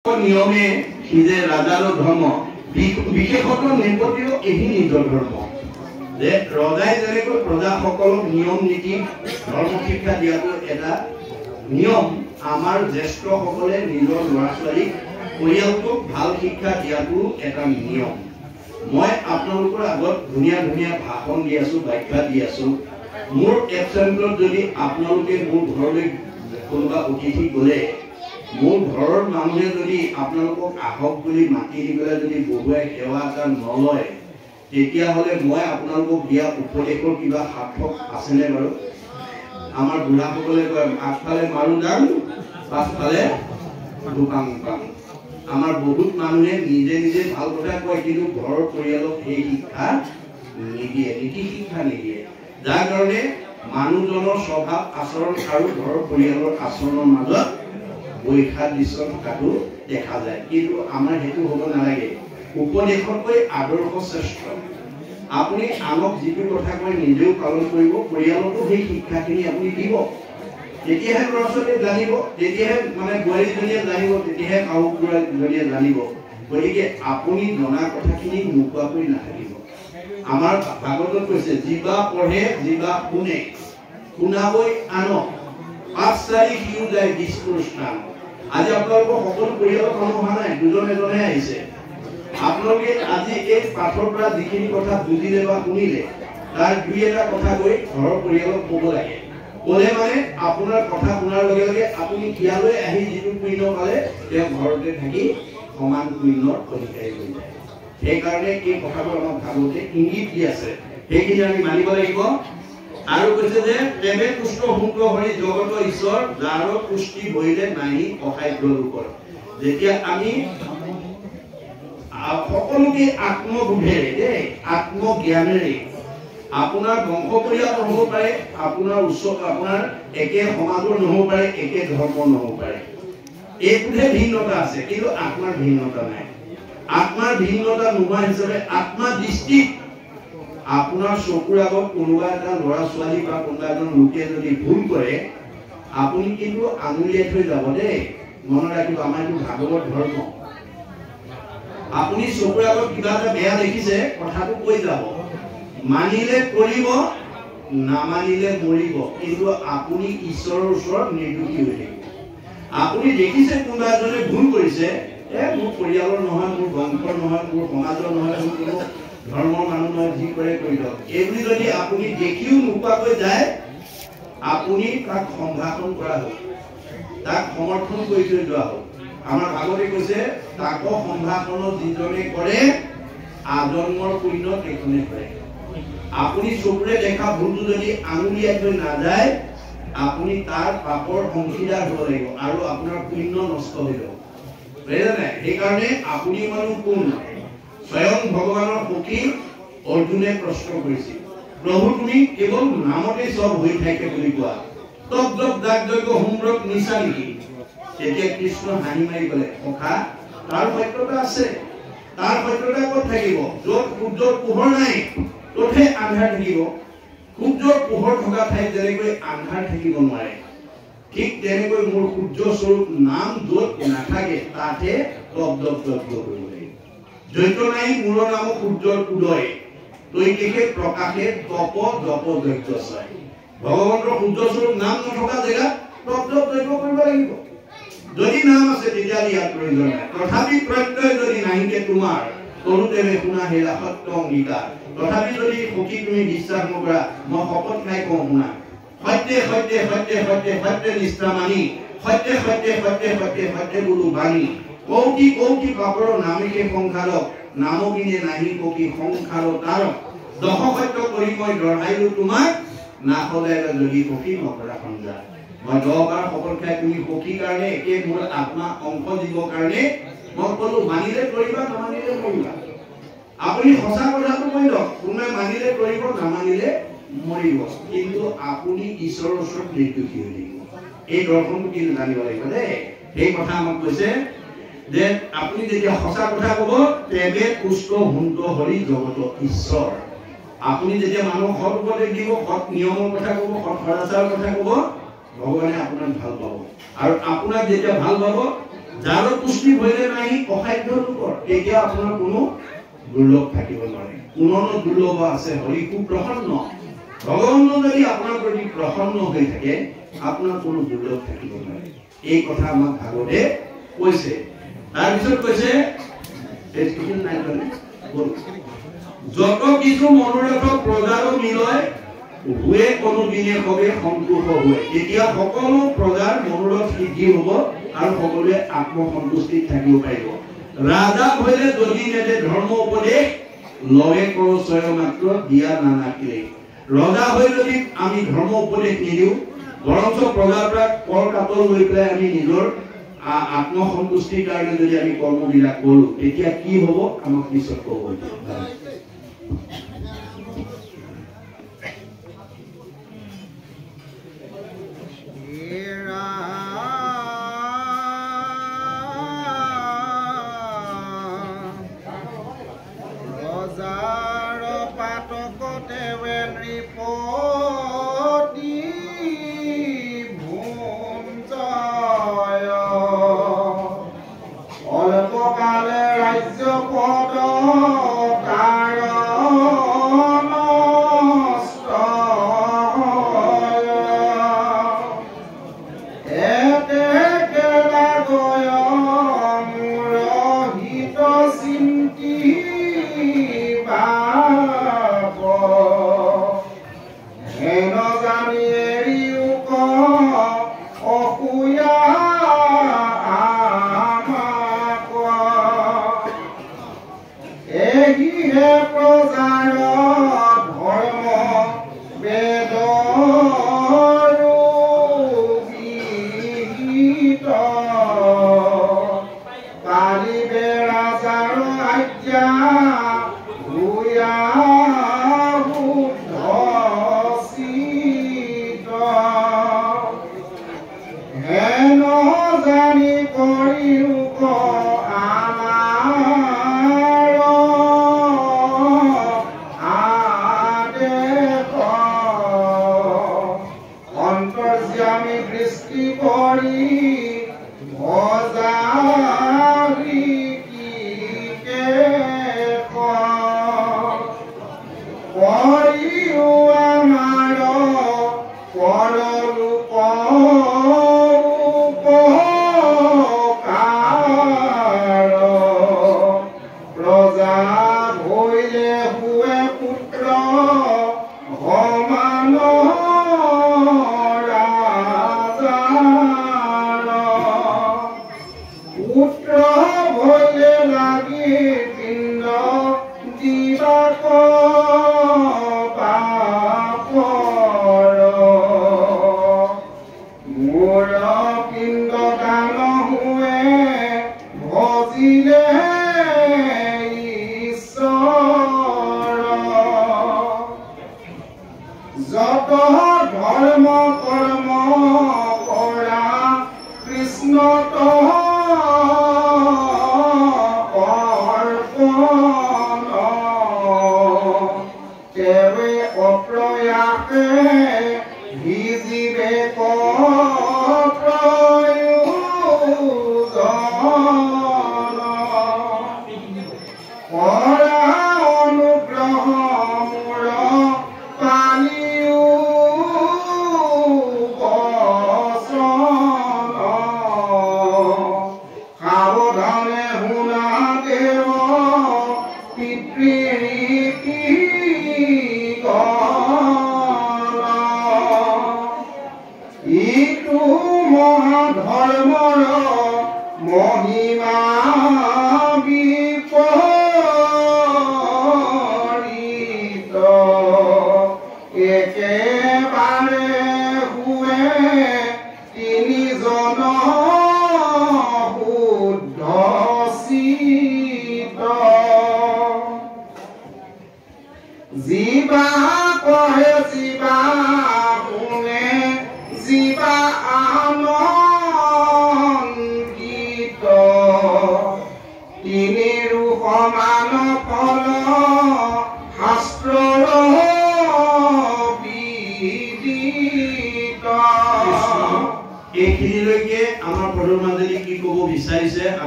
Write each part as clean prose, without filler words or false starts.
নিয়মে সিজে ৰাজাৰ ধৰ্ম বিশেষত নেপতিও এহি নিজৰ ধৰ্ম যে ৰজাই যেনেকৈ প্ৰজাসকলক নিয়ম নীতি ধৰ্ম শিক্ষা দিয়াটো এটা নিয়ম আমাৰ জ্যেষ্ঠসকলে নিজৰ ল'ৰা ছোৱালীক পৰিয়ালটোক ভাল শিক্ষা দিয়াটো এটা নিয়ম। মই আপোনালোকৰ আগত ধুনীয়া ধুনীয়া ভাষণ দি আছো, ব্যাখ্যা দি আছো। মোৰ এবচেণ্টত যদি আপোনালোকে মোৰ ঘৰলৈ কোনোবা অতিথি গ'লে মোৰ ঘৰৰ মানুহে যদি আপোনালোকক আহক বুলি মাতি দি পেলাই যদি বহুৱাই সেৱা এটা নলয় তেতিয়াহ'লে মই আপোনালোকক দিয়া উপদেশৰ কিবা সাৰ্থক আছেনে বাৰু? আমাৰ বুঢ়াসকলে কয় আগফালে মাৰো দাম পাছফালে দোকান পাম। আমাৰ বহুত মানুহে নিজে নিজে ভাল কথা কয় কিন্তু ঘৰৰ পৰিয়ালক সেই শিক্ষা নিদিয়ে, নীতি শিক্ষা নিদিয়ে। যাৰ কাৰণে মানুহজনৰ স্বভাৱ আচৰণ আৰু ঘৰৰ পৰিয়ালৰ আচৰণৰ মাজত বৈসাদৃশ্য থকাটো দেখা যায়। কিন্তু আমাৰ সেইটো হ'ব নালাগে। উপদেশতকৈ আদৰ্শ শ্ৰেষ্ঠ। আপুনি আনক যিটো কথা কয় নিজেও পালন কৰিব, পৰিয়ালতো সেই শিক্ষাখিনি আপুনি দিব। তেতিয়াহে ল'ৰা ছোৱালীয়ে জানিব, তেতিয়াহে মানে বোৱাৰীজনীয়ে জানিব, তেতিয়াহে শাহু বুঢ়াজনীয়ে জানিব। গতিকে আপুনি জনা কথাখিনি নোকোৱাকৈ নাথাকিব। আমাৰ ভাগৱতত কৈছে যিবা পঢ়ে যিবা শুনে শুনাবই আনক পাঁচ চাৰি সিও যায় দিছপুৰ স্থান। আজি আপোনালোকৰ সকলো পৰিয়ালৰ মানুহ অহা নাই, দুজন এজনে আহিছে। আপোনালোকে আজি এই পাঠৰ পৰা যিখিনি কথা বুজিলে বা শুনিলে তাৰ দুই এটা কথা গৈ ঘৰৰ পৰিয়ালক ক'ব লাগে। ক'লে মানে আপোনাৰ কথা শুনাৰ লগে লগে আপুনি ইয়ালৈ আহি যিটো পুণ্য পালে তেওঁ ঘৰতে থাকি সমান পুণ্যৰ অধিকাৰী হৈ যায়। সেইকাৰণে এই কথাবোৰ আমাক ভাগৱতে ইংগিত দি আছে, সেইখিনি আমি মানিব লাগিব। আৰু কৈছে যে তেবে পুষ্ট সুন্ত হৰি জগত ঈশ্বৰ যাৰ পুষ্টি বহিলে নাহি অসাধ্য লোকৰ। যেতিয়া আমি সকলোকে আত্মবোধেৰে দেই আত্মজ্ঞানেৰে আপোনাৰ বংশ পৰিয়াল নহ'ব পাৰে, আপোনাৰ একে সমাজৰ নহ'ব পাৰে, একে ধৰ্মৰ নহ'ব পাৰে। এইটোহে ভিন্নতা আছে কিন্তু আত্মাৰ ভিন্নতা নাই। আত্মাৰ ভিন্নতা নোহোৱা হিচাপে আত্মা দৃষ্টিত আপোনাৰ চকুৰ আগত কোনোবা এটা ল'ৰা ছোৱালী বা কোনোবা এজন লোকে যদি ভুল কৰে আপুনি কিন্তু আঙুলিয়াই থৈ যাব দেই। মনত ৰাখিব আমাৰ এইটো ভাগৱত ধৰ্ম। আপুনি চকুৰ আগত কিবা এটা বেয়া দেখিছে কথাটো কৈ যাব, মানিলে কৰিব নামানিলে মৰিব, কিন্তু আপুনি ঈশ্বৰৰ ওচৰত নিৰ্দোষী হৈ থাকিব। আপুনি দেখিছে কোনোবা এজনে ভুল কৰিছে, মোৰ পৰিয়ালৰ নহয়, মোৰ বংশৰ নহয়, মোৰ সমাজৰ নহয়, মোৰ কোনো ধৰ্মৰ মানুহ নহয়, যি কৰে কৰি দিয়ক। এইবুলি যদি আপুনি দেখিও নোপোৱাকৈ যায় আপুনি তাক সম্ভাষণ কৰা হ'ল, তাক সমৰ্থন কৰি থৈ যোৱা হ'ল। আমাৰ ভাগৱতে কৈছে তাক সম্ভাষণ যিজনে কৰে আজন্মৰ পুণ্য তেখনে কৰে। আপুনি চকুৰে দেখা ভুলটো যদি আঙুলিয়াই থৈ নাযায় আপুনি তাৰ পাপৰ অংশীদাৰ হ'ব লাগিব আৰু আপোনাৰ পুণ্য নষ্ট হৈ যাব। সেইকাৰণে আপুনি মানুহ কোন? স্বয়ং ভগৱানৰ সখী অৰ্জুনে প্ৰশ্ন কৰিছিল, প্ৰভু তুমি কেৱল নামতে চব হৈ থাকে বুলি কোৱা, তপ জপ যাগ যজ্ঞ হোমব্ৰত নিচা নেকি? তেতিয়া কৃষ্ণ হাঁহি মাৰি ক'লে সখা তাৰ সত্যতা আছে, তাৰ সত্যতা ক'ত থাকিব? য'ত সূৰ্যৰ পোহৰ নাই ত'তহে আন্ধাৰ থাকিব। সূৰ্যৰ পোহৰ থকা ঠাইত যেনেকৈ আন্ধাৰ থাকিব নোৱাৰে ঠিক তেনেকৈ মোৰ সূৰ্য স্বৰূপ নাম য'ত নাথাকে তাতে তপ জপ যজ্ঞ কৰিব লাগিব। যজ্ঞ নাই মূৰ নাম সূৰ্যৰ উদয় তৈকেশে প্ৰকাশে তপ জপ যজ্ঞ চাই। ভগৱন্তৰ সূৰ্য স্বৰূপ নাম নথকা জেগাত তপ জপ যজ্ঞ কৰিব লাগিব। যদি নাম আছে তেতিয়া ইয়াত প্ৰয়োজন নাই। তথাপি প্ৰত্যয় যদি নাহিকে তোমাৰ তৰুতেৰে শুনা হেৰা সত্য অংগীকাৰ। তথাপি যদি সখী তুমি বিশ্বাস নকৰা মই শপত খাই কওঁ শুনা, সত্যে সত্যে সত্যে সত্যে সত্যে নিষ্ঠা মানি সত্যে সত্যে সত্যে সত্যে সত্যে বোলো বাণী কৌটি কৌটি পাপৰ নামিকে সংসাৰক নামকিনে নাহি কৌটি সংসাৰ তাৰক। দশ সত্য কৰি মই দঢ়াইলো তোমাক নাসদাইলা যদি সখী নকৰা সঞ্জা। মই 10 বাৰ শপত খাই তুমি সখী কাৰণে একে মোৰ আত্মা অংশ দিবৰ কাৰণে মই ক'লো মানিলে কৰিবা নামানিলে মৰিবা। আপুনি সঁচা কথাটো কৈ লওক, কোনোবাই মানিলে কৰিব নামানিলে মৰিব, কিন্তু আপুনি ঈশ্বৰৰ ওচৰত নিৰ্দোষী হৈ থাকিব। এই দৰ্শনটো কিন্তু জানিব লাগিব দেই। সেই কথা আমাক কৈছে যে আপুনি যেতিয়া সঁচা কথা ক'ব তেবে পুষ্ট হুন্ত হৰি জগত ঈশ্বৰ। আপুনি যেতিয়া মানুহক সৎ উপদেশ দিব, সৎ নিয়মৰ কথা ক'ব, সৎ সদাচাৰৰ কথা ক'ব, ভগৱানে আপোনাক ভাল পাব। আৰু আপোনাক যেতিয়া ভাল পাব যাৰ পুষ্টি ভৰিলে নাই অসাধ্য লোকৰ তেতিয়া আপোনাৰ কোনো দুৰ্লভ থাকিব নোৱাৰে কোনো দুৰ্লভ আছে হৰি খুব প্ৰসন্ন ভগৱান যদি আপোনাৰ প্ৰতি প্ৰসন্ন হৈ থাকে আপোনাৰ কোনো দুৰ্লভ থাকিব নোৱাৰে এই কথা আমাক ভাগৱতে কৈছে তাৰপিছত কৈছে যত কিছু মনোৰথ প্ৰজাৰো মিলয় হুৱে কোনোদিনে হবে সন্তোষ হয় তেতিয়া সকলো প্ৰজাৰ মনোৰথ সিদ্ধি হ'ব আৰু সকলোৱে আত্মসন্তুষ্টিত থাকিব পাৰিব ৰাজা হলে যদি নেদে ধৰ্ম উপদেশ লগে কৰো স্বয়ং মাত্ৰ দিয়া নানাকিলে ৰজা হৈ যদি আমি ধৰ্ম উপদেশ নিদিওঁ বৰঞ্চ প্ৰজাৰ পৰা কৰ কাতল লৈ পেলাই আমি নিজৰ আত্মসন্তুষ্টিৰ কাৰণে যদি আমি কৰ্মবিলাক কৰোঁ তেতিয়া কি হ'ব আমাক পিছত ক'ব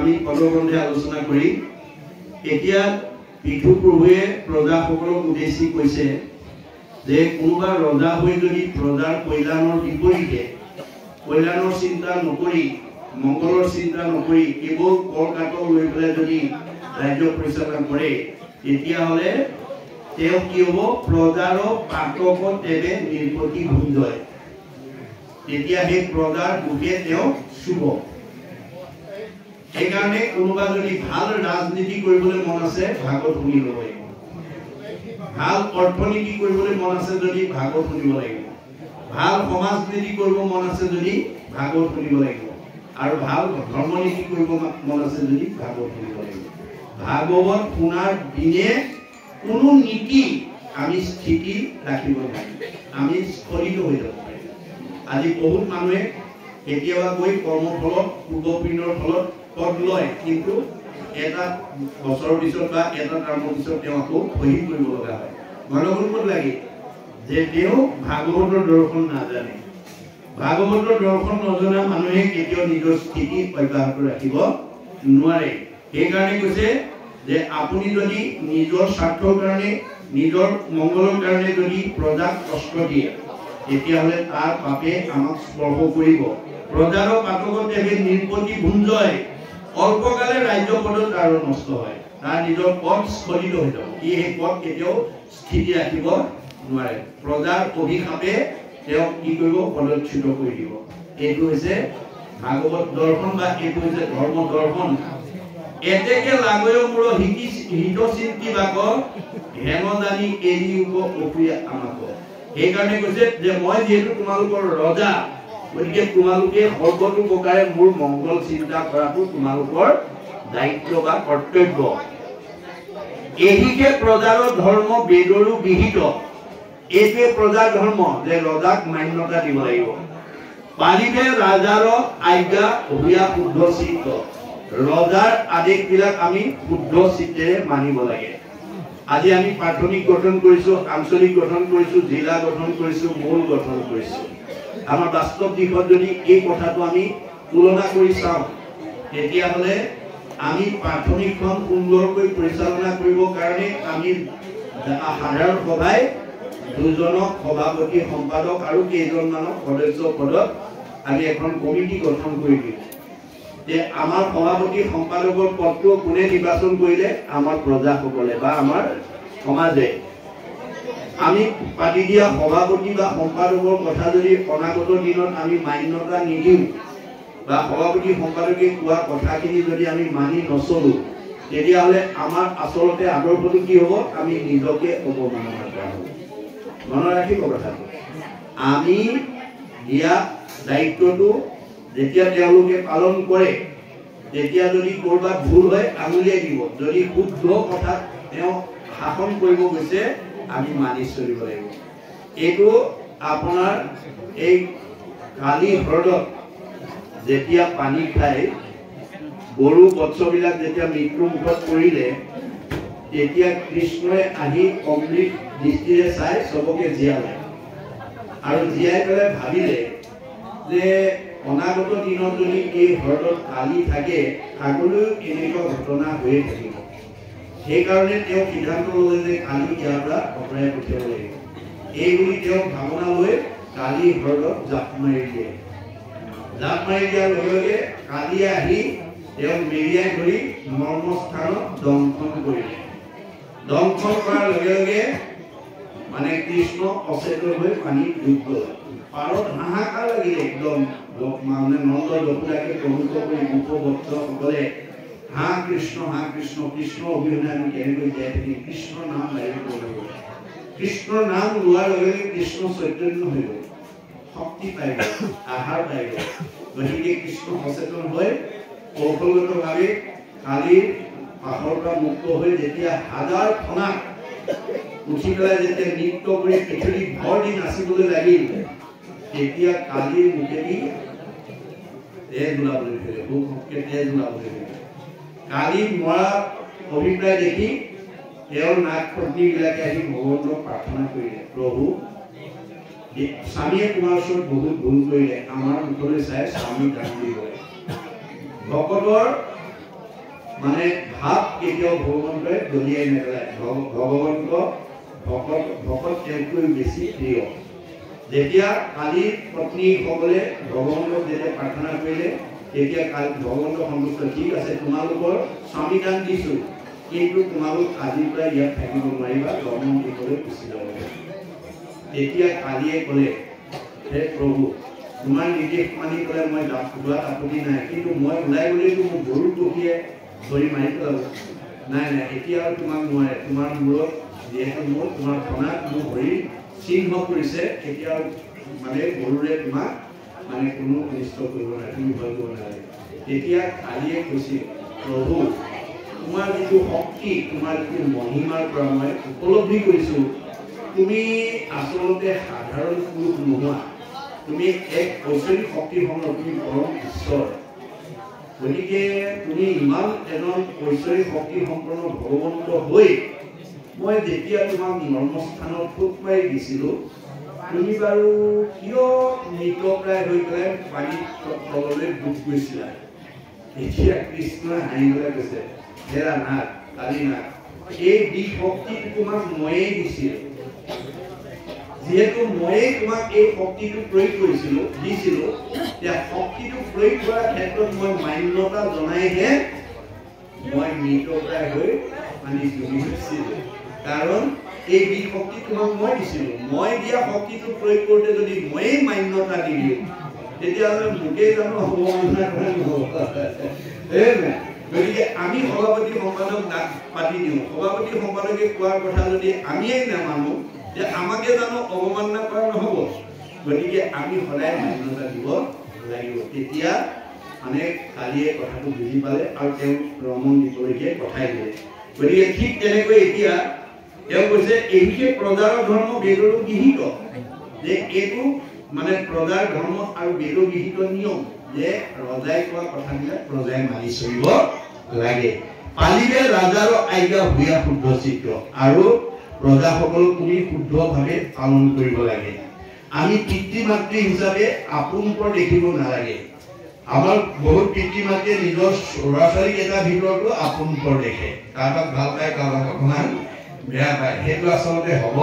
আমি পদবন্ধে আলোচনা কৰি এতিয়া পিঠু প্ৰভুৱে প্ৰজাসকলক উদ্দেশ্যি কৈছে যে কোনোবা ৰজা হৈ যদি প্ৰজাৰ কল্যাণৰ বিপৰীতে কল্যাণৰ চিন্তা নকৰি মংগলৰ চিন্তা নকৰি কেৱল কৰ কাটক লৈ পেলাই যদি ৰাজ্য পৰিচালনা কৰে তেতিয়াহ'লে তেওঁ কি হ'ব প্ৰজাৰ পাতক তেবে নিৰ্পতি ভুঞ্জয় তেতিয়া সেই প্ৰজাৰ দুখে তেওঁ শুভ সেইকাৰণে কোনোবা যদি ভাল ৰাজনীতি কৰিবলৈ মন আছে ভাগৱত শুনিব লাগিব ভাল অৰ্থনীতি কৰিবলৈ মন আছে যদি ভাগৱত শুনিব লাগিব ভাল সমাজনীতি কৰিব মন আছে যদি ভাগৱত শুনিব লাগিব আৰু ভাল ধৰ্মনীতি কৰিব মন আছে যদি ভাগৱত শুনিব লাগিব ভাগৱত শুনাৰ দিনে কোনো নীতি আমি স্থিতি ৰাখিব নোৱাৰিম আমি স্খলিত হৈ যাব পাৰিম আজি বহুত মানুহে কেতিয়াবা গৈ কৰ্মফলত পূৰ্বপিণ্ডৰ ফলত পদ লয় কিন্তু এটা বছৰৰ পিছত বা এটা টাৰ্মৰ পিছত তেওঁ আকৌ শহীদ কৰিব লগা হয় মনোভূত লাগে যে তেওঁ ভাগৱতৰ দৰ্শন নাজানে ভাগৱতৰ দৰ্শন নজনা মানুহে কেতিয়াও নিজৰ স্থিতি অব্যাহত ৰাখিব নোৱাৰে সেইকাৰণে কৈছে যে আপুনি যদি নিজৰ স্বাৰ্থৰ কাৰণে নিজৰ মংগলৰ কাৰণে যদি প্ৰজাক কষ্ট দিয়ে তেতিয়াহ'লে তাৰ পাপে আমাক স্পৰ্শ কৰিব প্ৰজাৰ পাতকত তেবে নিৰ্পতি ভুঞ্জয় অল্পকালে ৰাজ্য পদত আৰু নষ্ট হয় তাৰ নিজৰ পদ স্খলিত হৈ যাব ই সেই পদ কেতিয়াও স্থিতি ৰাখিব নোৱাৰে প্ৰজাৰ অভিশাপে তেওঁ কি কৰিব পদচ্যুত কৰি দিব এইটো হৈছে ভাগৱত দৰ্শন বা এইটো হৈছে ধৰ্ম দৰ্শন এতেকে লাগয় মোৰ হিত চিন্তি বাক হেম জানি এৰি উপ অপ্ৰিয়া আমাক সেইকাৰণে কৈছে যে মই যিহেতু তোমালোকৰ ৰজা গতিকে তোমালোকে সৰ্বতো প্ৰকাৰে মোৰ মংগল চিন্তা কৰাটো তোমালোকৰ দায়িত্ব বা কৰ্তব্য এহিকে প্ৰজাৰ ধৰ্ম বেদৰো বিহিত এইটোৱে প্ৰজাৰ ধৰ্ম যে ৰজাক মান্যতা দিব লাগিব পাৰিবে ৰাজাৰ আজ্ঞা ভূয়া শুদ্ধ চিত্ত ৰজাৰ আদেশবিলাক আমি শুদ্ধ চিত্তেৰে মানিব লাগে আজি আমি প্ৰাথমিক গঠন কৰিছো আঞ্চলিক গঠন কৰিছো জিলা গঠন কৰিছো মূল গঠন কৰিছো আমাৰ বাস্তৱ দিশত যদি এই কথাটো আমি তুলনা কৰি চাওঁ তেতিয়াহ'লে আমি প্ৰাথমিকখন সুন্দৰকৈ পৰিচালনা কৰিবৰ কাৰণে আমি সাধাৰণ সভাই দুজনক সভাপতি সম্পাদক আৰু কেইজনমানক সদস্য পদত আমি এখন কমিটি গঠন কৰি দিওঁ যে আমাৰ সভাপতি সম্পাদকৰ পদটো কোনে নিৰ্বাচন কৰিলে আমাৰ প্ৰজাসকলে বা আমাৰ সমাজে আমি পাতি দিয়া সভাপতি বা সম্পাদকৰ কথা যদি অনাগত দিনত আমি মান্যতা নিদিওঁ বা সভাপতি সম্পাদকে কোৱা কথাখিনি যদি আমি মানি নচলো তেতিয়াহ'লে আমাৰ আচলতে আদৰ্শটো কি হ'ব আমি নিজকে অপমাননা কৰা হ'ব মনত ৰাখিব কথাটো আমি দিয়া দায়িত্বটো যেতিয়া তেওঁলোকে পালন কৰে তেতিয়া যদি ক'ৰবাত ভুল হয় আঙুলিয়াই দিব যদি শুদ্ধ কথাত তেওঁ শাসন কৰিব গৈছে আমি মানি চলিব লাগিব এইটো আপোনাৰ এই কালি হ্ৰদত যেতিয়া পানী খাই গৰু বৎসবিলাক যেতিয়া মৃত্যু মুখত পৰিলে তেতিয়া কৃষ্ণই আহি অমৃত দৃষ্টিৰে চাই চবকে জীয়ালে আৰু জীয়াই পেলাই ভাবিলে যে অনাগত দিনত যদি এই হ্ৰদত কালি থাকে আগলৈও এনেকুৱা ঘটনা হৈয়ে থাকিব সেইকাৰণে তেওঁ সিদ্ধান্ত ল'লে যে কালি ইয়াৰ পৰা আঁতৰাই পঠিয়াব লাগিব এইবুলি তেওঁ ভাৱনা লৈ কালি হ্ৰদত জাপ মাৰি দিয়ে জাপ মাৰি দিয়াৰ লগে লগে কালি আহি তেওঁ মেৰিয়াই ধৰি মৰ্মস্থানত দংশন কৰিলে দংশন কৰাৰ লগে লগে মানে কৃষ্ণ অচেতন হৈ পানীত ডুব গ'ল পাৰত হাহাকাৰ লাগিলে একদম মানে নন্দ যশোদাকে প্ৰমুখ কৰি গোপভক্তসকলে হা কৃষ্ণ কৃষ্ণ অবিহনে আমি কেনেকৈ জীয়াই থাকিম কৃষ্ণৰ নাম লাগিব কৃষ্ণৰ নাম লোৱাৰ লগে লগে কৃষ্ণ চৈতন্য হৈ গ'ল শক্তি পাই গ'ল আহাৰ পাই গ'ল গতিকে কৃষ্ণ সচেতন হৈ কৌশলগতভাৱে কালিৰ পাহৰ পৰা মুক্ত হৈ যেতিয়া হাজাৰ ফণাক উঠি পেলাই যেতিয়া নৃত্য কৰি পৃথিৱী ভৰ দি নাচিবলৈ লাগিল তেতিয়া কালিৰ মুখেদি তেজ ওলাবলৈ ধৰিলে বহুকে তেজ ওলাবলৈ ধৰিলে কালি মৰা অভিপ্ৰায় দেখি তেওঁৰ নাক পত্নীবিলাকে আহি ভগৱন্তক প্ৰাৰ্থনা কৰিলে প্ৰভু স্বামীয়ে তোমাৰ ওচৰত বহুত ভুল কৰিলে আমাৰ মুখলৈ চাই স্বামী কান্দি গ'লে ভকতৰ মানে ভাৱ কেতিয়াও ভগৱন্তই দলিয়াই নেপেলায়। ভগৱন্ত ভকত তেওঁতকৈ বেছি প্ৰিয়। যেতিয়া কালি পত্নীসকলে ভগৱন্তক যেতিয়া প্ৰাৰ্থনা কৰিলে তেতিয়া ভগৱন্ত সন্তুষ্ট, ঠিক আছে তোমালোকৰ স্বামী দান দিছোঁ, কিন্তু তোমালোক আজিৰ পৰা ইয়াত থাকিব নোৱাৰিবা, ভ্ৰমণ দিবলৈ গুচি যাব লাগিব। তেতিয়া কালিয়ে ক'লে, হে প্ৰভু তোমাৰ নিৰ্দেশ মানি ক'লে মই যোৱাত আপত্তি নাই, কিন্তু মই ওলাই গ'লেতো মোৰ গৰুৰ টুকিয়ে ধৰি মাৰি পেলাব। নাই নাই, এতিয়া আৰু তোমাক নোৱাৰে, তোমাৰ মূৰত যিহেতু মোৰ তোমাৰ ফণাত মোৰ ভৰি চিহ্ন কৰিছে, এতিয়া মানে গৰুৰে তোমাক মানে কোনো অনিষ্ট কৰিব নোৱাৰে, তুমি ভয় কৰিব নালাগে। তেতিয়া কালিয়ে কৈছিল, প্ৰভু তোমাৰ যিটো শক্তি, তোমাৰ যিটো মহিমাৰ পৰা মই উপলব্ধি কৰিছোঁ, তুমি আচলতে সাধাৰণ পুৰুষ নোহোৱা, তুমি এক ঐশ্বৰিক শক্তি সম্পন্ন, তুমি পৰম ঈশ্বৰ। গতিকে তুমি ইমান এজন ঐশ্বৰিক শক্তি সম্পন্ন ভগৱন্ত হৈ মই যেতিয়া তোমাক মৰ্মস্থানত ফুট মাৰি দিছিলোঁ, তুমি বাৰু কিয় মৃতপ্ৰায় হৈ পেলাই পানীত তললৈ ডুব গৈছিলা? এতিয়া কৃষ্ণই হাঁহি পেলাই কৈছে, হেৰা নাথ কালীনাথ, এই বিষ শক্তিটো তোমাক ময়েই দিছিলোঁ। যিহেতু ময়েই তোমাক এই শক্তিটো প্ৰয়োগ দিছিলোঁ, এতিয়া শক্তিটো প্ৰয়োগ কৰাৰ ক্ষেত্ৰত মই মান্যতা জনাইহে মই মৃতপ্ৰায় হৈ পানীত ডুবি গৈছিলোঁ। কাৰণ এই বিষ শক্তি তোমাক মই দিছিলোঁ, মই দিয়া শক্তিটো প্ৰয়োগ কৰোঁতে যদি ময়েই মান্যতা দি দিওঁ, তেতিয়াহ'লে মোকেই জানো অৱমাননা কৰা নহ'ব? গতিকে আমি সভাপতি সম্পাদক দাঁত পাতি দিওঁ, সভাপতি সম্পাদকে কোৱাৰ কথা যদি আমিয়েই নামানো, যে আমাকে জানো অৱমাননা কৰা নহ'ব? গতিকে আমি সদায় মান্যতা দিব লাগিব। তেতিয়া মানে কালিয়ে কথাটো বুজি পালে আৰু তেওঁ ভ্ৰমণ দিবলৈকে পঠাই দিলে। গতিকে ঠিক তেনেকৈ এতিয়া তেওঁ কৈছে, এইহে প্ৰজাৰ ধৰ্ম বেদৰো বিহিত, যে এইটো মানে প্ৰজাৰ ধৰ্ম আৰু বেদৰ বিহিত নিয়ম, যে ৰজাই কোৱা কথাবিলাক প্ৰজাই মানি চলিব লাগে। পালিবে ৰাজাৰ আজ্ঞা ভূঞা শুদ্ধ চিত্ৰ, আৰু প্ৰজাসকলক তুমি শুদ্ধভাৱে পালন কৰিব লাগে। আমি পিতৃ মাতৃ হিচাপে আপোনপৰ দেখিব নালাগে। আমাৰ বহুত পিতৃ মাতৃয়ে নিজৰ ল'ৰা ছোৱালীকেইটাৰ ভিতৰতো আপোনপৰ দেখে, কাৰোবাক ভাল পায় কাৰোবাক অকণমান বেয়া পায়, সেইটো আচলতে হ'ব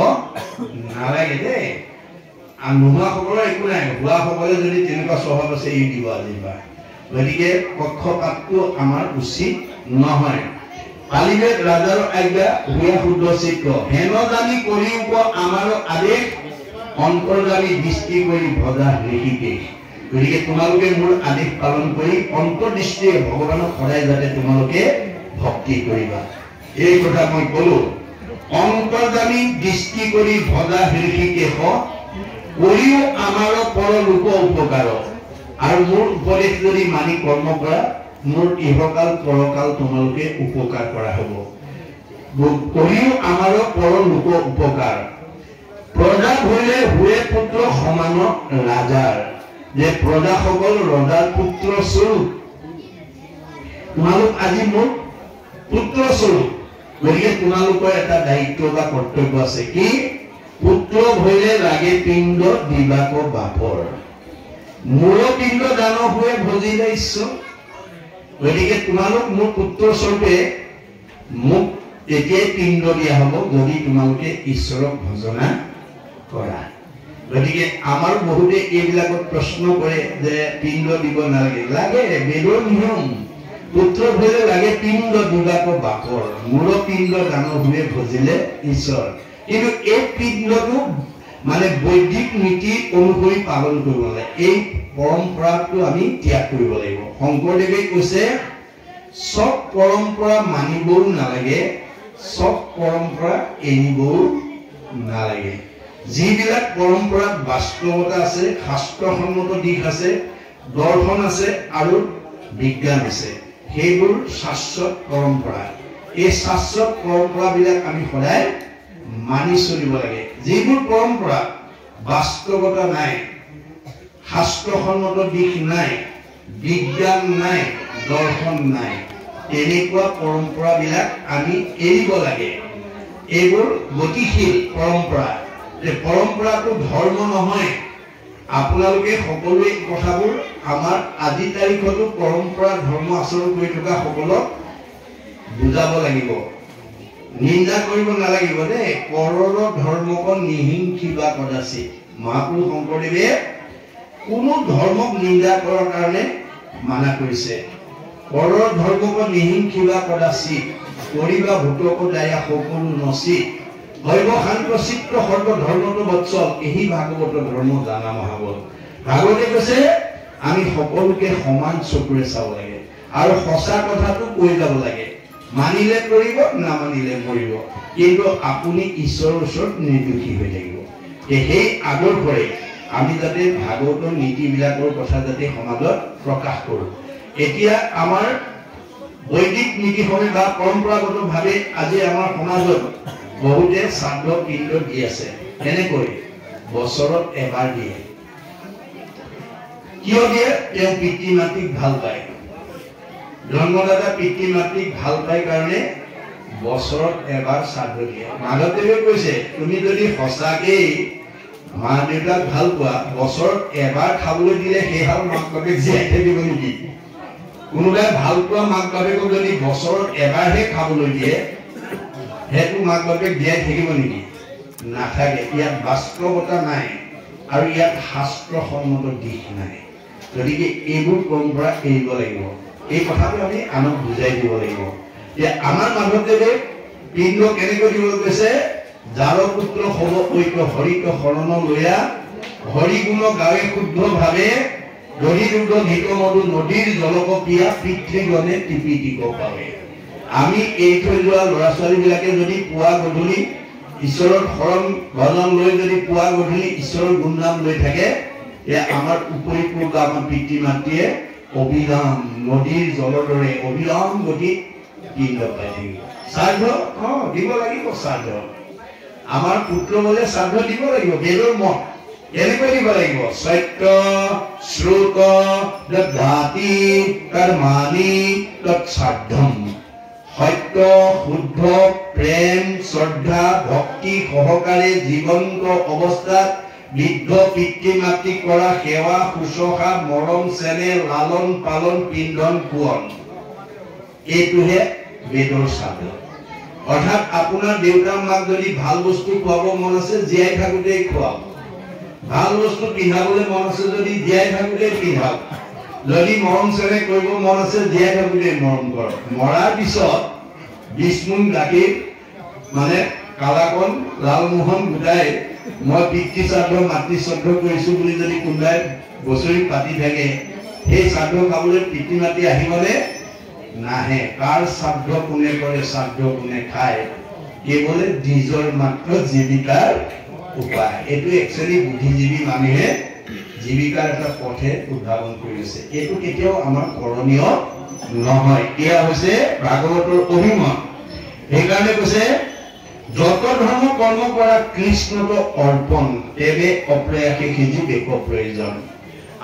নালাগে দেই। আৰু নোহোৱাসকলৰ একো নাই, হোৱাসকলে যদি তেনেকুৱা স্বভাৱ আছে এৰি দিব আজিৰ পৰা। গতিকে পক্ষপাতটো আমাৰ উচিত নহয়। পালিবে ৰাজাৰ আজ্ঞা ভূঞা শুদ্ধ চিত্ৰ, হেন জানি কৰিব আমাৰ আদেশ, অন্তৰ্জামী দৃষ্টি কৰি ভজা ঋষিকেশ। গতিকে তোমালোকে মোৰ আদেশ পালন কৰি অন্তৰ্দৃষ্টিৰে ভগৱানক সদায় যাতে তোমালোকে ভক্তি কৰিবা, এই কথা মই ক'লো। অন্তৰ্জামী দৃষ্টি কৰি ভজা ঋষিকেশ, কৰিও আমাৰ পৰলোক উপকাৰ। আৰু মোৰ উপদেশ যদি মানি কৰ্ম কৰা, মোৰ ইহকাল পৰকাল তোমালোকে উপকাৰ কৰা হ'ব। কৰিও আমাৰ পৰলোক উপকাৰ। প্ৰজা ধৰিলে হুৱে পুত্ৰ সমান ৰাজাৰ, যে প্ৰজাসকল ৰজাৰ পুত্ৰ স্বৰূপ। তোমালোক আজি মোৰ পুত্ৰ স্বৰূপ। গতিকে তোমালোকৰ এটা দায়িত্ব বা কৰ্তব্য আছে, কি? পুত্ৰ ভৰিলে লাগে পিণ্ড দিবাক বাপৰ, মূৰ পিণ্ড দান হৈ ভজিলে ঈশ্বৰ। গতিকে তোমালোক মোৰ পুত্ৰ স্বৰূপে মোক তেতিয়াই পিণ্ড দিয়া হ'ব যদি তোমালোকে ঈশ্বৰক ভজনা কৰা। গতিকে আমাৰ বহুতে এইবিলাকত প্ৰশ্ন কৰে যে পিণ্ড দিব নালাগে। লাগে, বেদৰ নিয়ম। পুত্ৰ ভৰিলে লাগে পিণ্ড দিবাক বাপৰ, মূৰ পিণ্ড দান হৈ ভজিলে ঈশ্বৰ। কিন্তু এই পিণ্ডটো মানে বৈদিক নীতি অনুসৰি পালন কৰিব লাগে। এই পৰম্পৰাটো আমি ত্যাগ কৰিব লাগিব। শংকৰদেৱে কৈছে, চব পৰম্পৰা মানিবও নালাগে, চব পৰম্পৰা এৰিবও নালাগে। যিবিলাক পৰম্পৰাত বাস্তৱতা আছে, শাস্ত্ৰসন্মত দিশ আছে, দৰ্শন আছে আৰু বিজ্ঞান আছে, সেইবোৰ শাশ্বত পৰম্পৰা। এই শাশ্বত পৰম্পৰাবিলাক আমি সদায় মানি চলিব লাগে। যিবোৰ পৰম্পৰা বাস্তৱতা নাই, শাস্ত্ৰসন্মত দিশ নাই, বিজ্ঞান নাই, দৰ্শন নাই, তেনেকুৱা পৰম্পৰাবিলাক আমি এৰিব লাগে। এইবোৰ গতিশীল পৰম্পৰা। যে পৰম্পৰাটো ধৰ্ম নহয়। আপোনালোকে সকলোৱে কথাবোৰ আমাৰ আজি তাৰিখতো পৰম্পৰা ধৰ্ম আচৰণ কৰি থকা সকলক বুজাব লাগিব নিন্দা কৰিব নালাগিব দেই পৰৰ ধৰ্মক নিহিংসিবা কদাচিত মহাপুৰুষ শংকৰদেৱে কোনো ধৰ্মক নিন্দা কৰাৰ কাৰণে মানা কৰিছে পৰৰ ধৰ্মক নিহিংসিবা কদাচিত কৰিবা ভূতক দায়া সকলো নচিত হৈব শান্ত চিত্ৰ সৰ্ব ধৰ্মটো বৎসল এই ভাগৱত ধৰ্ম জানা মহাবল ভাগৱতে কৈছে আমি সকলোকে সমান চকুৰে চাব লাগে আৰু সঁচা কথাটো কৈ যাব লাগে মানিলে কৰিব নামানিলে মৰিব কিন্তু আপুনি ঈশ্বৰৰ ওচৰত নিৰ্দোষী হৈ থাকিব সেই আদৰ্শৰে আমি যাতে ভাগৱতৰ নীতিবিলাকৰ কথা যাতে সমাজত প্ৰকাশ কৰোঁ এতিয়া আমাৰ বৈদিক নীতিসমূহ বা পৰম্পৰাগতভাৱে আজি আমাৰ সমাজত বহুতে শ্ৰাদ্ধ পিণ্ড দি আছে এনেকৈ বছৰত এবাৰ দিয়ে কিয় দিয়ে তেওঁ পিতৃ মাতৃক ভাল পায় জন্মদাতা পিতৃ মাতৃক ভাল পায় কাৰণে বছৰত এবাৰ শ্ৰাদ্ধ দিয়ে মাধৱদেৱে কৈছে তুমি যদি সঁচাকেই মা দেউতাক ভাল পোৱা বছৰত এবাৰ খাবলৈ দিলে সেই হাল মাক বাপেক জীয়াই থাকিব নেকি কোনোবাই ভাল পোৱা মাক বাপেকক যদি বছৰত এবাৰহে খাবলৈ দিয়ে সেইটো মাক বাপেক জীয়াই থাকিব নেকি নাথাকে ইয়াত বাস্তৱতা নাই আৰু ইয়াত শাস্ত্ৰসন্মত দিশ নাই গতিকে এইবোৰ পৰম্পৰা এৰিব লাগিব এই কথাটো আমি আনক বুজাই দিব লাগিব যে আমাৰ মাধৱদেৱে পিণ্ড কেনেকৈ দিবলৈ কৈছে যাৰ পুত্ৰ হ'ব ঐক্য হৰিক শৰণ লৈয়া হৰি গুণ গাৱে শুদ্ধভাৱে দধি দুগ্ধ ঘিত মধু নদীৰ জলক পিয়া পিতৃগণে টিপি টিপ পাৱে আমি এই থৈ যোৱা ল'ৰা ছোৱালীবিলাকে যদি পুৱা গধূলি ঈশ্বৰৰ শৰণ ভজন লৈ যদি পুৱা গধূলি ঈশ্বৰৰ গুণনাম লৈ থাকে আমাৰ উপৰিপূৰ্ব আমাৰ পিতৃ মাতৃয়ে অবিৰাম নদীৰ জলৰ দৰে অবিৰাম গতিত পিণ্ড পাই থাকিব শ্ৰাদ্ধ দিব লাগিব শ্ৰাদ্ধ আমাৰ পুত্ৰ বলে শ্ৰাদ্ধ দিব লাগিব বেদৰ মত এনেকৈ দিব লাগিব সত্য শ্ৰুত দধাতি কৰ্মাণি তৎসাধ্যম সত্য শুদ্ধ প্ৰেম শ্ৰদ্ধা ভক্তি সহকাৰে জীৱন্ত অৱস্থাত বৃদ্ধ পিতৃ মাতৃক কৰা সেৱা শুশ্ৰূষা মৰম চেনেহ লালন পালন পিন্ধন পোৱন এইটোহে বেদৰ শ্ৰাদ্ধ অৰ্থাৎ আপোনাৰ দেউতা মাক যদি ভাল বস্তু খুৱাব মন আছে জীয়াই থাকোঁতেই খুৱাওক ভাল বস্তু পিন্ধাবলৈ মন আছে যদি জীয়াই থাকোঁতেই পিন্ধাওক যদি মৰম চেনেহ কৰিব মন আছে জীয়াই থাকোঁতেই মৰম কৰক মৰাৰ পিছত বিষ্ণুক গাখীৰ মানে কালাকন লালমোহন গোটাই মই পিতৃ শ্ৰাদ্ধ মাতৃ শ্ৰাদ্ধ কৰিছোঁ বুলি যদি কোনোবাই বছৰি পাতি থাকে সেই শ্ৰাদ্ধ খাবলৈ পিতৃ মাতৃ আহিবনে নাহে কাৰ শ্ৰাদ্ধ কোনে কৰে শ্ৰাদ্ধ কোনে খায় কেৱল নিজৰ মাত্ৰ জীৱিকাৰ উপায় এইটো একচুৱেলি বুদ্ধিজীৱী মানুহে জীৱিকাৰ এটা পথে উদ্ভাৱন কৰিছে এইটো কেতিয়াও আমাৰ কৰণীয় নহয় এয়া হৈছে ভাগৱতৰ অভিমত সেইকাৰণে কৈছে যত ধৰ্ম কৰ্ম কৰা কৃষ্ণত অৰ্পণ তেবে অপ্ৰয়াসে সিজি বেক প্ৰয়োজন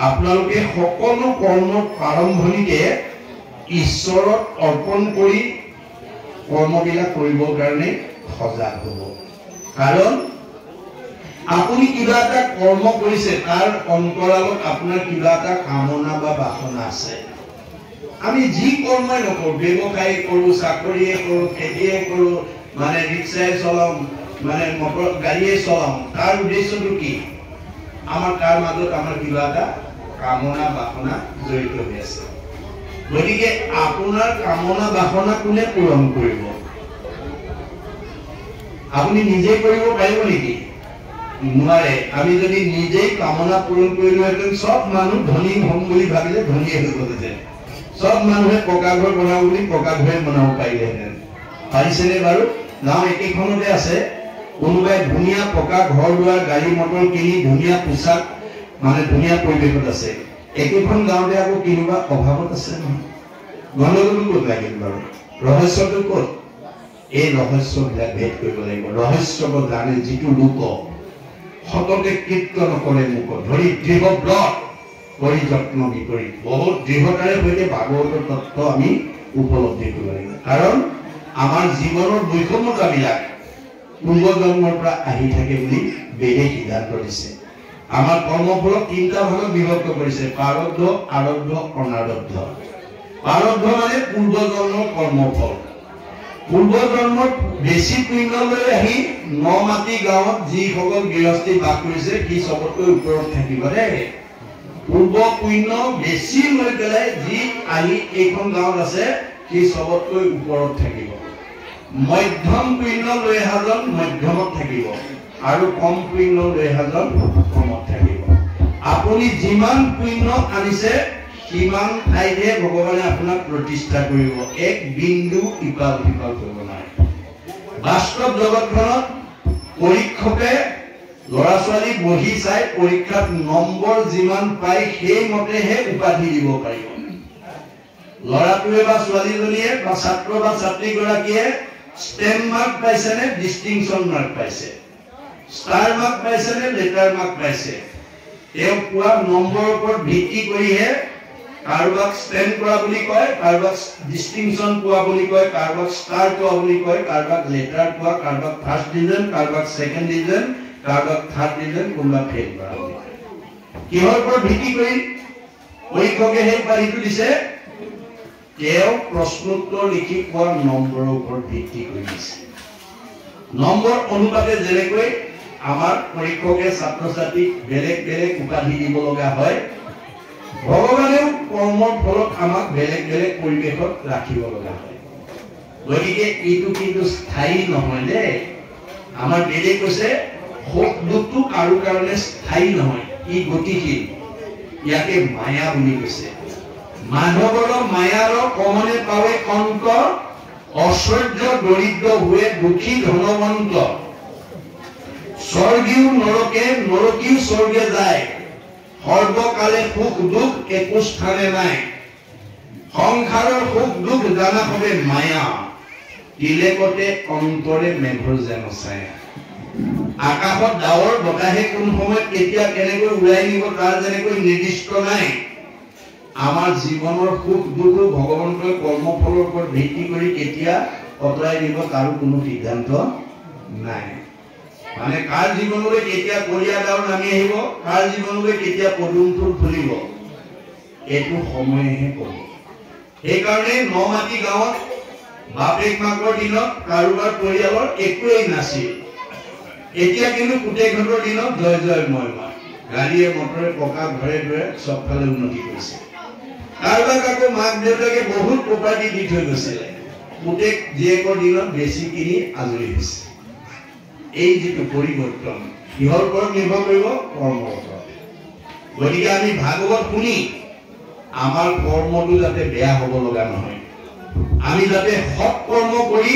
আপোনালোকে সকলো কৰ্মৰ প্ৰাৰম্ভণিতে ঈশ্বৰত অৰ্পণ কৰি কৰ্মবিলাক কৰিবৰ কাৰণে সজাগ হ'ব কাৰণ আপুনি কিবা এটা কৰ্ম কৰিছে তাৰ অন্তৰালত আপোনাৰ কিবা এটা কামনা বা বাসনা আছে আমি যি কৰ্মই নকৰোঁ ব্যৱসায় কৰোঁ চাকৰিয়ে কৰোঁ খেতিয়ে কৰোঁ মানে ৰিক্সাই চলাওঁ মানে মটৰ গাড়ীয়ে চলাওঁ তাৰ উদ্দেশ্যটো কি আমাৰ তাৰ মাজত আমাৰ কিবা এটা কামনা বাসনা জড়িত হৈ আছে গতিকে আপোনাৰ কামনা বাসনা কোনে পূৰণ কৰিব আপুনি নিজে কৰিব পাৰিব নেকি নোৱাৰে আমি যদি নিজেই কামনা পূৰণ কৰিলোহেঁতেন চব মানুহ ধনী হ'ম বুলি ভাবিলে ধনীয়ে হৈ গ'লহেঁতেন চব মানুহে পকা ঘৰ বনাব বুলি পকা ঘৰে বনাব পাৰিলেহেঁতেন পাৰিছেনে বাৰু গাঁও একেখনতে আছে কোনোবাই ধুনীয়া পকা ঘৰ দুৱাৰ গাড়ী মটৰ কিনি ধুনীয়া পোছাক মানে ধুনীয়া পৰিৱেশত আছে একেখন গাঁৱতে আকৌ কিনোবা অভাৱত আছে নহয় গণ্ডগোলটো ক'ত লাগিল বাৰু ৰহস্যটো ক'ত এই ৰহস্যবিলাক ভেদ কৰিব লাগিব ৰহস্য জানে যিটো লোক সততে কীৰ্তন কৰে মোক ধৰি দৃঢ় ব্ৰত কৰি যত্ন বিপৰীত বহুত দৃঢ়তাৰে সৈতে ভাগৱতৰ তত্ত্ব আমি উপলব্ধি কৰিব লাগিব কাৰণ আমাৰ জীৱনৰ বৈষম্যতাবিলাক পূৰ্বজন্মৰ পৰা আহি থাকে বুলি বেদে সিদ্ধান্ত দিছে আমাৰ কৰ্মফলক তিনিটা ভাগত বিভক্ত কৰিছে প্ৰাৰব্ধ আৰব্ধ অনাৰব্ধ প্ৰাৰব্ধ মানে পূৰ্বজন্মৰ কৰ্মফল পূৰ্বজন্মত বেছি পুণ্যলৈ আহি নমাটি গাঁৱত যিসকল গৃহস্থী বাস কৰিছে সি চবতকৈ ওপৰত থাকিব দেই। পূৰ্ব পুণ্য বেছি লৈ পেলাই যি আহি এইখন গাঁৱত আছে সি চবতকৈ ওপৰত থাকিব। মধ্যম পুণ্য লৈ অহাজন মধ্যমত থাকিব আৰু কম পুণ্য লৈ অহাজন কমত থাকিব। আপুনি যিমান পুণ্য আনিছে সিমান ঠাইতে ভগৱানে আপোনাক প্ৰতিষ্ঠা কৰিব। এক বিন্দু ইপাল সিপাল কৰিব নোৱাৰে। বাস্তৱ জগতখনত পৰীক্ষকে ল'ৰা ছোৱালী বহি চাই পৰীক্ষাত নম্বৰ যিমান পায় সেই মতেহে উপাধি দিব পাৰিব। ল'ৰাটোৱে বা ছোৱালীজনীয়ে বা ছাত্ৰ বা ছাত্ৰীগৰাকীয়ে ষ্টেম মাৰ্ক পাইছে নে ডিষ্টিংশ্যন মাৰ্ক পাইছে, ষ্টাৰ মাৰ্ক পাইছে নে লেটাৰ মাৰ্ক পাইছে, তেওঁ পোৱা নম্বৰৰ ওপৰত ভিত্তি কৰিহে কাৰোবাক ষ্টেম কৰা বুলি কয়, কাৰোবাক ডিষ্টিংশ্যন পোৱা বুলি কয়, কাৰোবাক ষ্টাৰ পোৱা বুলি কয়, কাৰোবাক লেটাৰ পোৱা, কাৰোবাক ফাৰ্ষ্ট ডিভিজন, কাৰোবাক ছেকেণ্ড ডিভিজন, কাৰোবাক থাৰ্ড ডিভিজন, কোনোবা ফেইল কৰা বুলি কয়। কিহৰ ওপৰত ভিত্তি কৰি পৰীক্ষকে সেই উপাধিটো দিছে? তেওঁ প্ৰশ্নোত্তৰ লিখি পোৱা নম্বৰৰ ওপৰত ভিত্তি কৰি দিছে। নম্বৰ অনুপাতে যেনেকৈ আমাৰ পৰীক্ষকে ছাত্ৰ ছাত্ৰীক বেলেগ বেলেগ উপাধি দিব লগা হয়, ভগৱানেও কৰ্মৰ ফলত আমাক বেলেগ বেলেগ পৰিৱেশত ৰাখিব লগা হয়। গতিকে এইটো কিন্তু স্থায়ী নহয় দেই। আমাৰ বেদে কৈছে সুখ দুখটো কাৰো কাৰণে স্থায়ী নহয়, ই গতিশীল। ইয়াকে মায়া বুলি কৈছে। মাধৱৰ মায়াৰ কমনে পাৱে অন্ত, ঐশ্বৰ্য দৰিদ্ৰ हुए দুখী ধনৱন্ত। স্বৰ্গীয় নৰকে নৰকীয় স্বৰ্গে যায়, সৰ্বকালে সুখ দুখ একো স্থানে নাই। সংসাৰৰ সুখ দুখ জানা হবে মায়া, তিলেকতে অন্তৰে মেঘৰ যেন ছায়া। আকাশত ডাৱৰ বতাহে কোন সময়ত কেতিয়া কেনেকৈ উৰাই নিব তাৰ যেনেকৈ নিৰ্দিষ্ট নাই, আমাৰ জীৱনৰ সুখ দুখো ভগৱন্তৰ কৰ্মফলৰ ওপৰত ভিত্তি কৰি কেতিয়া অতৰাই দিব তাৰো কোনো সিদ্ধান্ত নাই। মানে কাৰ জীৱনলৈ কেতিয়া কলীয়া ডাৱৰ নামি আহিব, কাৰ জীৱনলৈ কেতিয়া পদুম ফুল ফুলিব, এইটো সময়েহে ক'ব। সেইকাৰণে নমাটি গাঁৱত বাপেক মাকৰ দিনত কাৰোবাৰ পৰিয়ালৰ একোৱেই নাছিল। এতিয়া কিন্তু পুতেকহঁতৰ দিনত জয় জয় মই মা, গাড়ীয়ে মটৰে পকা ঘৰে ঘৰে চবফালে উন্নতি কৰিছে। কাৰোবাক আকৌ মাক দেউতাকে বহুত প্ৰপাৰ্টি দি থৈ গৈছিলে, পুতেক জীয়েকৰ দিনত বেছি কিনি আজৰি হৈছে। এই যিটো পৰিৱৰ্তন কিহৰ ওপৰত নিৰ্ভৰ কৰিব? কৰ্মৰ ওপৰত। গতিকে আমি ভাগৱত শুনি আমাৰ কৰ্মটো যাতে বেয়া হ'ব লগা নহয়, আমি যাতে সৎ কৰ্ম কৰি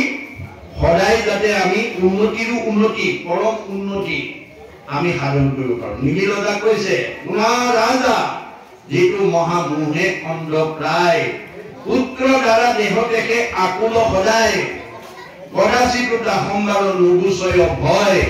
সদায় যাতে আমি উন্নতিৰো উন্নতি, পৰম উন্নতি আমি সাধন কৰিব পাৰোঁ। নিমিলতা কৈছে শুনা ৰাজা, যিটো মহামোহে অন্ধ প্ৰায়, পুত্ৰ দ্বাৰা দেহ দেখে আকুল সদায়, কদাচিতো দাসংগাৰ নুগুচয় ভয়।